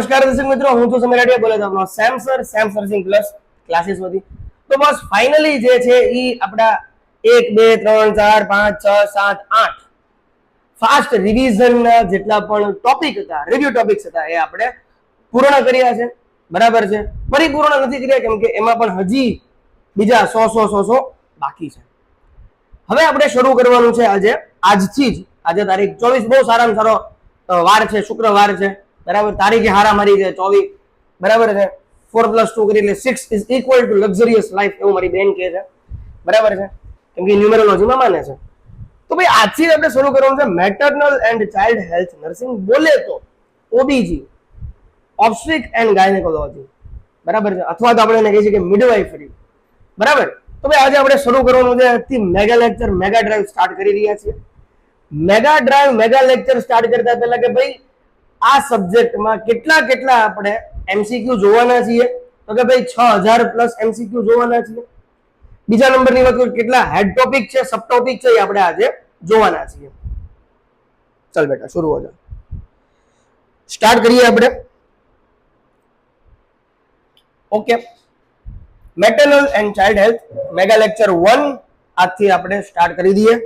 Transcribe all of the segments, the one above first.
નમસ્કાર દર્શક મિત્રો, હું છું સમીર રાઠિયા, બોલે આપણો સેમ સર્ચિંગ પ્લસ ક્લાસીસ માંથી. તો બસ ફાઇનલી જે છે એ આપણા 1 2 3 4 5 6 7 8 ફાસ્ટ રિવિઝન ના જેટલા પણ ટોપિક હતા, રિવ્યુ ટોપિક્સ હતા, એ આપણે પૂર્ણ કર્યા છે. બરાબર છે, પરિપૂર્ણ નથી કર્યા કેમ કે એમાં પણ હજી બીજા 100 બાકી છે. હવે આપણે શરૂ કરવાનું છે આજથી જ. આજે તારીખ 24, બહુ સારામાં સારો વાર છે, શુક્રવાર છે. બરાબર, તારીખે હારા મારી છે 24. બરાબર છે, 4 + 2 કરી એટલે 6 is equal to luxurious life, એવું મારી બેન કહે છે. બરાબર છે, કેમ કે ન્યુમેરોલોજીમાં માને છે. તો ભાઈ આજથી આપણે શરૂ કરવાનું છે maternal and child health nursing, બોલે તો ઓબીજી, ઓબ્સ્ટ્રિક એન્ડ ગાયનેકોલોજી. બરાબર છે, અથવા તો આપણે એને કહીએ છીએ કે મિડવાઇફરી. બરાબર, તો ભાઈ આજે આપણે શરૂ કરવાનું છે આજથી mega lecture, mega drive start કરી રહ્યા છીએ. Mega drive, mega lecture start કરતા પહેલા કે ભાઈ આ સબ્જેક્ટમાં કેટલા આપણે એમસીક્યુ જોવાના છીએ, તો કે ભાઈ 6000+ એમસીક્યુ જોવાના છીએ. બીજા નંબરની વાત કરીએ કેટલા હેડ ટોપિક છે, સબ ટોપિક છે, એ આપણે આજે જોવાના છીએ. ચાલ બેટા શરૂ હો જા, સ્ટાર્ટ કરીએ આપણે. Okay, maternal and child health mega lecture 1 આજથી આપણે સ્ટાર્ટ કરી દઈએ.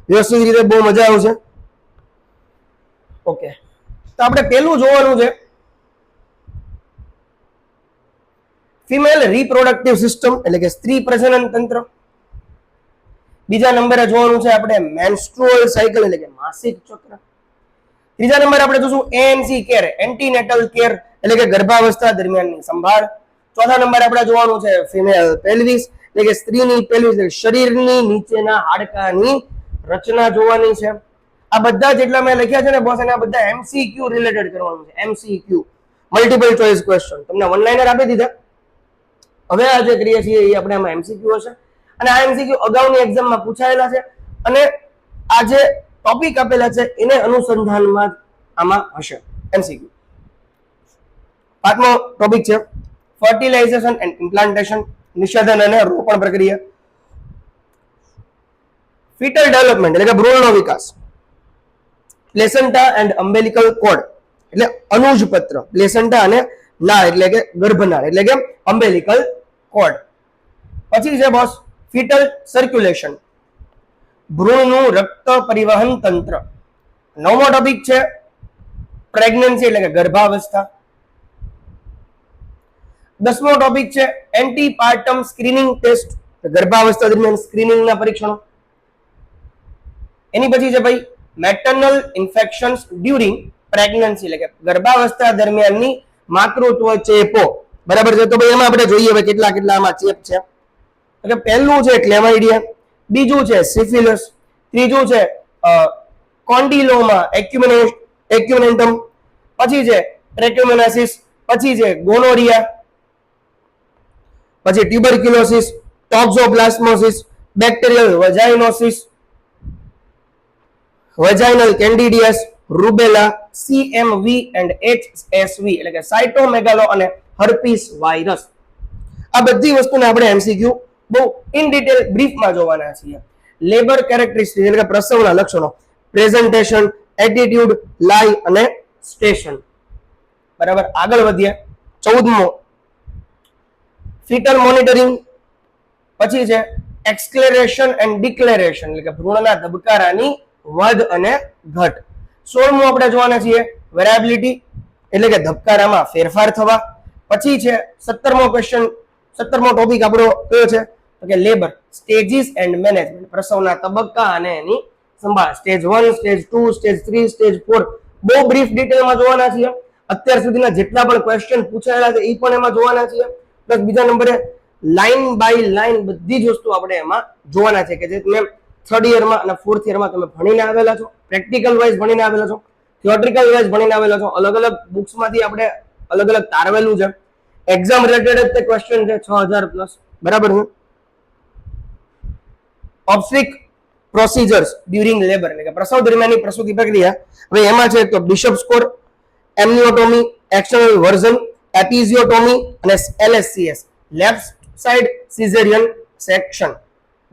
વ્યવસ્થિત રીતે, બહુ મજા આવશે. ઓકે, તો આપણે પહેલું જોવાનું છે ફિમેલ રિપ્રોડક્ટિવ સિસ્ટમ, એટલે કે સ્ત્રી પ્રજનન તંત્ર. બીજા નંબરે જોવાનું છે આપણે મેન્સ્ટ્રુઅલ સાયકલ, એટલે કે માસિક ચક્ર. ત્રીજા નંબરે આપણે જોશું એએનસી કેર, એન્ટીનેટલ કેર, એટલે કે ગર્ભાવસ્થા દરમિયાનની સંભાળ. ચોથા નંબરે આપણે જોવાનું છે ફિમેલ પેલ્વિસ, એટલે કે સ્ત્રીની પેલ્વિસ, એટલે શરીરની નીચેના હાડકાની રચના જોવાની છે. આ બધા જેટલા મેં લખ્યા છે ને બોસ, એના બધા એમસીક્યુ રિલેટેડ કરવાનું છે. MCQ, multiple choice question. તમને વન લાઇનર આપી દીધા. હવે આ જે કરીએ છીએ એ આપણે આમાં એમસીક્યુ હશે, અને આ એમસીક્યુ અગાઉની એક્ઝામમાં પૂછાયેલા છે, અને આ જે ટોપિક આપેલા છે એને અનુસંધાનમાં આમાં હશે એમસીક્યુ. પાંચમો ટોપિક છે ફર્ટિલાઇઝેશન એન્ડ ઇમ્પ્લાન્ટેશન, નિષેધન અને રોપણ પ્રક્રિયા. ફીટલ ડેવલપમેન્ટ, એટલે કે ભ્રૂણનો વિકાસ. પ્લેસેન્ટા એન્ડ અમ્બેલિકલ કોર્ડ, એટલે અનુજપત્ર. પ્લેસેન્ટા અને નાળ, એટલે કે ગર્ભનાળ, એટલે કે અમ્બેલિકલ કોર્ડ. પછી છે બોસ ફીટલ સર્ક્યુલેશન, ભ્રૂણનું રક્ત પરિવહન તંત્ર. નવમો ટોપિક છે પ્રેગ્નન્સી, એટલે કે ગર્ભાવસ્થા. 10મો ટોપિક છે એન્ટીપાર્ટમ સ્ક્રીનિંગ ટેસ્ટ, ગર્ભાવસ્થા દરમિયાન સ્ક્રીનિંગના પરીક્ષણો. એની પછી છે ભાઈ મેટર્નલ ઇન્ફેક્શન્સ ડ્યુરિંગ પ્રેગ્નન્સી, એટલે કે ગર્ભાવસ્થા દરમિયાનની માતૃત્વ ચેપો. બરાબર છે, તો ભાઈ એમાં આપણે જોઈએ હવે કેટલા આમાં ચેપ છે. એટલે પહેલું છે ક્લેમાઇડિયા, બીજું છે સિફિલિસ, ત્રીજું છે કોન્ડિલોમા એક્યુમેન્ટમ, પછી છે ટ્રેકોમોનાસિસ, પછી છે ગોનોરિયા, પછી tuberculosis, toxoplasmosis, bacterial vaginosis, vaginal candidiasis, rubella, CMV and HSV, એટલે કે સાઇટોમેગાલો અને હર્પીસ વાયરસ. આ બધી વસ્તુને આપણે એમસીક્યુ બહુ ઇન ડિટેલ બ્રીફમાં જોવાના છીએ. લેબર કેરેક્ટરિસ્ટિક, એટલે કે પ્રસવના લક્ષણો. પ્રેઝન્ટેશન, એટીટ્યુડ, લાઈ અને સ્ટેશન. બરાબર, આગળ વધીએ. 14મો ફીટલ મોનિટરિંગ, પછી છે એક્સક્લેરેશન એન્ડ ડિક્લેરેશન, એટલે કે ભ્રૂણના ધબકારાની વધ અને ઘટ. 16મો આપણે જોવાના છીએ વેરાબિલિટી, એટલે કે ધબકારામાં ફેરફાર થવા. પછી છે 17મો ટોપિક આપણો કયો છે તો કે લેબર સ્ટેજીસ એન્ડ મેનેજમેન્ટ, પ્રસવના તબક્કા અને એની સંભાળ. સ્ટેજ 1, સ્ટેજ 2, સ્ટેજ 3, સ્ટેજ 4 બહુ બ્રીફ ડિટેલમાં જોવાના છીએ. અત્યાર સુધીના જેટલા પણ ક્વેશ્ચન પૂછાયેલા છે એ પણ એમાં જોવાના છીએ. પ્લસ બીજા નંબરે લાઈન બાય લાઈન બધી જ વસ્તુ આપણે એમાં જોવાના છે, કે જે તમે 3rd યરમાં અને 4th યરમાં તમે ભણીને આવેલા છો, પ્રેક્ટિકલ વાઇઝ ભણીને આવેલા છો, થિયોરિટિકલ વાઇઝ ભણીને આવેલા છો. અલગ અલગ બુક્સમાંથી આપણે અલગ અલગ તારવેલું છે. એક્ઝામ રિલેટેડ તે ક્વેશ્ચન છે 6000+. બરાબર છે. ઓબ્સ્ટ્રિક પ્રોસિજર્સ ડ્યુરિંગ લેબર, એટલે કે પ્રસવ દરમિયાનની પ્રસૂતિ પ્રક્રિયા. હવે એમાં છે તો બિશપ સ્કોર, એમનિયોટોમી, એક્સટર્નલ વર્ઝન, એપિઝિયોટોમી અને LSCS, left side caesarean section.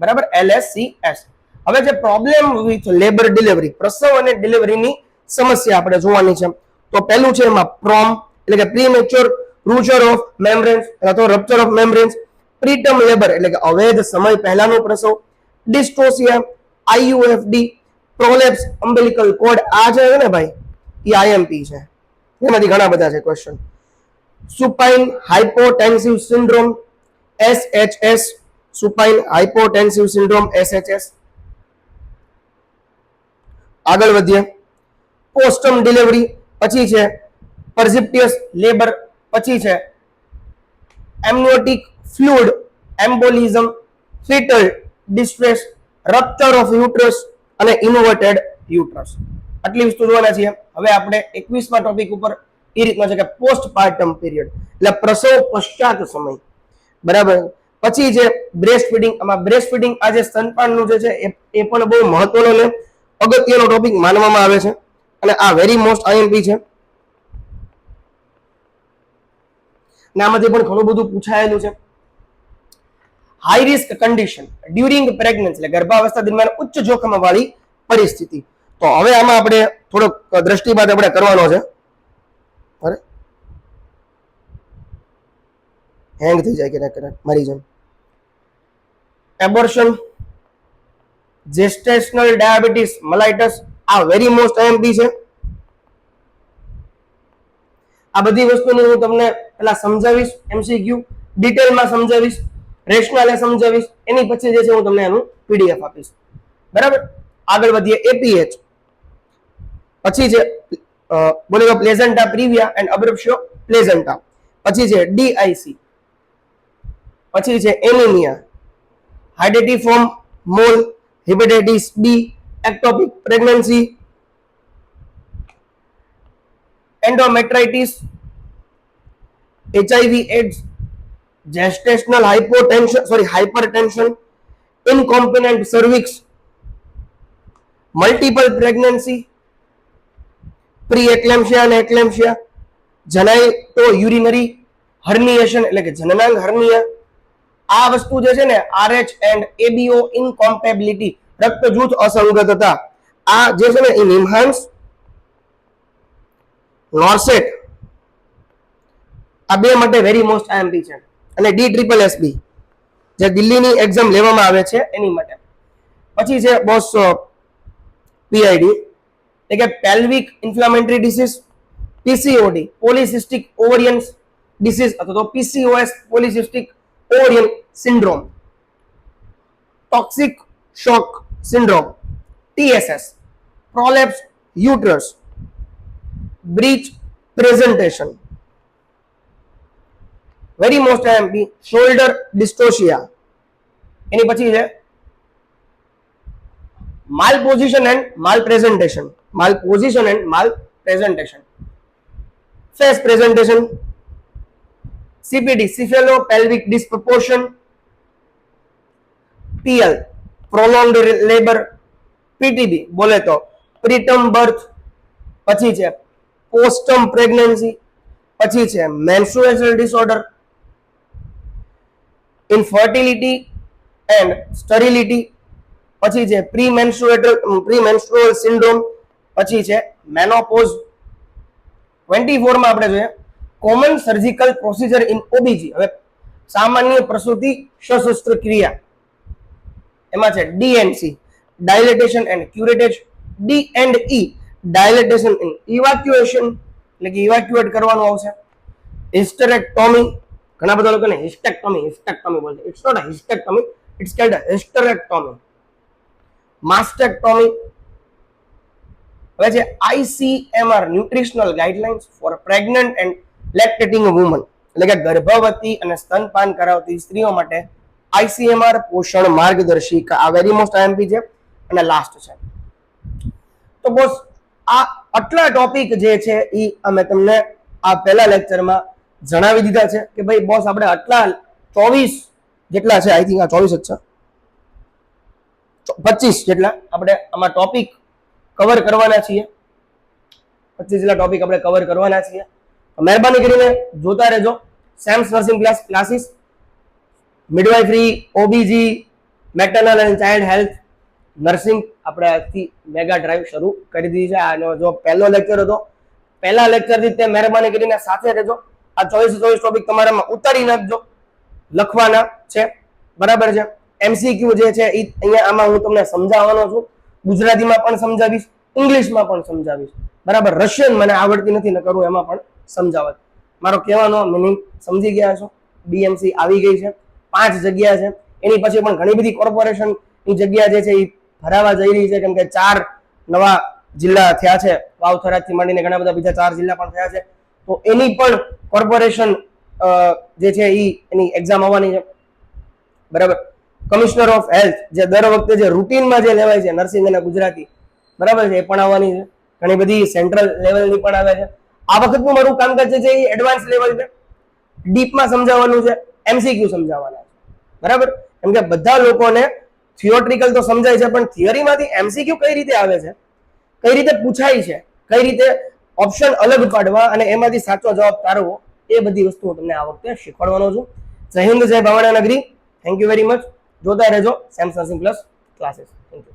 બરાબર, LSCS. હવે જે પ્રોબ્લેમ વિથ લેબર ડિલિવરી, પ્રસવ અને ડિલિવરીની સમસ્યા આપણે જોવાની છે. તો પહેલું છે એમાં પ્રોમ, એટલે કે પ્રીમેચ્યોર રૂચર ઓફ મેમ્બ્રેન્સ અથવા રપ્ચર ઓફ મેમ્બ્રેન્સ, પ્રીટર્મ લેબર એટલે કે અવૈધ સમય પહેલાનો પ્રસવ, ડિસ્ટ્રોસિયા, આઈયુએફડી, પ્રોલેપ્સ અમ્બિલિકલ કોર્ડ. આ છે ને ભાઈ એ આઈએમપી છે, એમાંથી ઘણા બધા છે question. Supine hypotensive syndrome SHS, supine hypotensive syndrome SHS. આગળ વધીએ. પોસ્ટમ ડિલિવરી, પછી છે પરસિપ્ટિયસ લેબર, પછી છે amniotic fluid embolism, foetal distress, rupture of uterus અને ઇન્વર્ટેડ યુટ્રસ. આટલી વસ્તુ જોવાના છીએ. હવે આપણે 21મા ટોપિક ઉપર એ રીતના છે કે પોસ્ટપાર્ટમ પીરિયડ એટલે પ્રસવ પશ્ચાત સમય, બરાબર. પછી છે બ્રેસ્ટ ફીડિંગ. આમાં બ્રેસ્ટ ફીડિંગ આ જે સ્તનપાનનું જે છે એ પણ બહુ મહત્વનો ને અગત્યનો ટોપિક માનવામાં આવે છે અને આ વેરી મોસ્ટ આઈએમપી છે. ને આમાંથી પણ ઘણું બધું પૂછાયેલું છે. High risk condition during pregnancy એટલે ગર્ભાવસ્થા દરમિયાન ઉચ્ચ જોખમ વાળી પરિસ્થિતિ. તો હવે આમાં આપણે થોડોક દ્રષ્ટિપાત આપણે કરવાનો છે. અરે હેંગ થઈ જાય કે મારી જેમ. એબોર્શન, જેસ્ટેશનલ ડાયાબિટીસ મલાઇટસ, આ વેરી મોસ્ટ આઈએમપી છે. આ બધી વસ્તુની હું તમને પેલા સમજાવીશ, એમસીક્યુ ડિટેલમાં સમજાવીશ, રેશનલે સમજાવીશ, એની પછી જે છે હું તમને એનું પીડીએફ આપીશ, બરાબર. આગળ વધીએ. એપીએચ, પછી છે બોલેરો પ્લેઝન્ટા પ્રીવિયા એન્ડ અબ્રપ્શિયો પ્લેઝન્ટા, પછી છે ડીઆઈસી, પછી છે anaemia, hydatidiform mole, hepatitis B, ectopic pregnancy, endometritis, HIV AIDS, gestational hypertension, incompetent cervix, multiple pregnancy, pre eclampsia અને એક્લેમ્પશિયા, જનાઇટો યુરિનરી હર્નિએશન એટલે કે જનનાંગ હર્નિયા. આ વસ્તુ જે છે ને RH એન્ડ ABO ઇનકોમ્પેબિલિટી રક્ત જૂથ અસંગતતા, આ જે છે ને એ નિમ્હાન્સ નોર્સેટ આ બે માટે વેરી મોસ્ટ આઈએમપી છે. અને DSSB જે દિલ્હીની એક્ઝામ લેવામાં આવે છે એની માટે. પછી છે બોસ PID એટલે કે pelvic inflammatory disease, PCOD polycystic ovarian disease અથવા તો PCOS polycystic ovarian syndrome, toxic shock syndrome TSS, prolapse uterus, breech presentation, very most IMP shoulder dystocia. એની પછી છે malposition and malpresentation, face presentation, CPD cephalopelvic disproportion, PL prolonged labour, PTB બોલે તો પ્રીટર્મ birth, પછી છે પોસ્ટર્મ pregnancy, પછી છે મેન્સ્ટ્રુએશનલ disorder, infertility and સ્ટરિલિટી, પછી છે પ્રીમેન્સ્ટ્રુઅલ સિન્ડ્રોમ, પછી છે મેનોપોઝ. 24 માં આપણે જોઈએ કોમન સર્જિકલ પ્રોસિજર ઇન ઓબીજી. હવે સામાન્ય પ્રસૂતિ શસ્ત્રક્રિયા એમાં છે DNC ડાયલેટેશન એન્ડ ક્યુરેટેજ, D&E ડાયલેટેશન ઇન ઇવાક્યુએશન એટલે કે ઇવાક્યુએટ કરવાનું આવશે, હિસ્ટેરેક્ટોમી, ઘણા બધા લોકોને હિસ્ટેક્ટોમી બોલે, it's not a histectomy, it's called a hysterectomy, mastectomy. હવે છે ICMR nutritional guidelines for pregnant and lactating woman એટલે કે ગર્ભવતી અને સ્તનપાન કરાવતી સ્ત્રીઓ માટે ICMR પોષણ માર્ગદર્શિકા. આ વેરી મોસ્ટ આઈએમપી છે. અને લાસ્ટ છે તો બોસ આ આટલા ટોપિક જે છે એ અમે તમને આ પહેલા લેક્ચરમાં જણાવી દીધા છે કે ભાઈ બોસ આપણે આટલા 24 જેટલા છે, આઈ થિંક આ 24 જ છે, 25 જેટલા આપણે આમાં ટોપિક કવર કરવાના છીએ. 25 જેટલા ટોપિક આપણે કવર કરવાના છીએ. મહેરબાની કરીને જોતા રહેજો Sam's nursing classes, midwifery, ઓબીજી, maternal and child health, nursing આપણે આજથી મેગા ડ્રાઈવ શરૂ કરી દીધી છે. આનો જો પહેલો લેક્ચર હતો પહેલા લેક્ચર થી તે મહેરબાની કરીને સાથે રહેજો. આ 24 ટોપિક તમારામાં ઉતારી નાખજો, લખવાના છે, બરાબર છે. એમસીક્યુ જે છે એ અહીંયા આમાં હું તમને સમજાવવાનો છું. ગુજરાતીમાં પણ સમજાવીશ, ઇંગ્લિશમાં પણ સમજાવીશ, બરાબર. રશિયન મને આવડતી નથી, ન કરું એમાં પણ સમજાવત. મારો કહેવાનો મિનિંગ સમજી ગયા છો? બીએમસી આવી ગઈ છે, 5 જગ્યા છે. એની પછી પણ ઘણી બધી કોર્પોરેશન ની જગ્યા જે છે એ ભરાવા જઈ રહી છે, કેમ કે 4 નવા જિલ્લા થયા છે. વાવથરાથી માંડીને ઘણા બધા બીજા 4 જિલ્લા પણ થયા છે. તો એની પણ કોર્પોરેશન જે છે એની એક્ઝામ આવવાની છે, બરાબર. કમિશનર ઓફ હેલ્થ જે દર વખતે જે રૂટીનમાં જે લેવાય છે નર્સિંગ અને ગુજરાતી, બરાબર છે, એ પણ આવવાની છે. ઘણી બધી સેન્ટ્રલ લેવલની પણ આવે છે. આ વખતનું મારું કામકાજ જે છે એ એડવાન્સ લેવલ છે, ડીપમાં સમજાવવાનું છે, એમસીક્યુ સમજાવવાના છે, બરાબર. કેમ કે બધા લોકોને થિયોટ્રિકલ તો સમજાય છે, પણ થિયરીમાંથી એમસીક્યુ કઈ રીતે આવે છે, કઈ રીતે પૂછાય છે, કઈ રીતે ઓપ્શન અલગ પાડવા અને એમાંથી સાચો જવાબ તારવો, એ બધી વસ્તુઓ તમને આ વખતે શીખવાડવાનો છું. જય હિન્દ, જય ભાવના નગરી. Thank you very much. જોતા રહેજો Sam's nursing plus classes. Thank you.